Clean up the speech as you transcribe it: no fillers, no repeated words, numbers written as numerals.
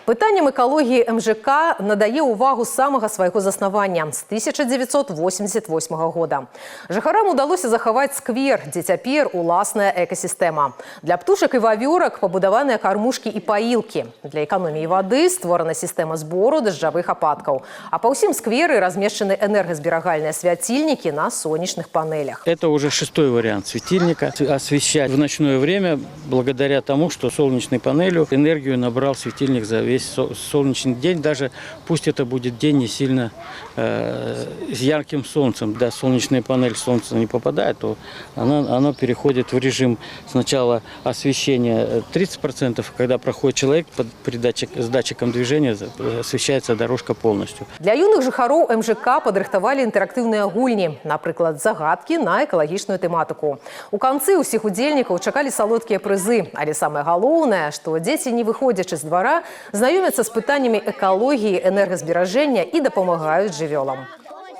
Пытанням экалогіі МЖК надае ўвагу з самага свайго заснавання з 1988 года. Жыхарам удалося захаваць сквер, дзе цяпер уласная экасістэма. Для птушак і вавёрак пабудаваныя кармушкі і паілкі. Для эканоміі вады створана сістэма збору дажджавых ападкаў. А па ўсім скверы размешчаны энергазберагальныя свяцільнікі на сонечных панелях. Это уже 6-й вариант светильника. Освещать в ночное время благодаря тому, что солнечной панелью энергию набрал светильник за весь солнечный день. Даже пусть это будет день не сильно с ярким солнцем. Да, солнечная панель, солнце не попадает, то оно переходит в режим сначала освещения 30%, когда проходит человек с датчиком движения, освещается дорожка полностью. Для юных жыхароў МЖК падрыхтавалі інтэрактыўныя гульні, напрыклад, загадкі на экалагічную тэматыку. У канцы ўсіх удзельнікаў чакалі салодкія прызы, але самае галоўнае, што дзеці, не выходзячы з двара, знаёмяцца з пытаннямі экалогіі, энергазберажэння і дапамагаюць жывёлам.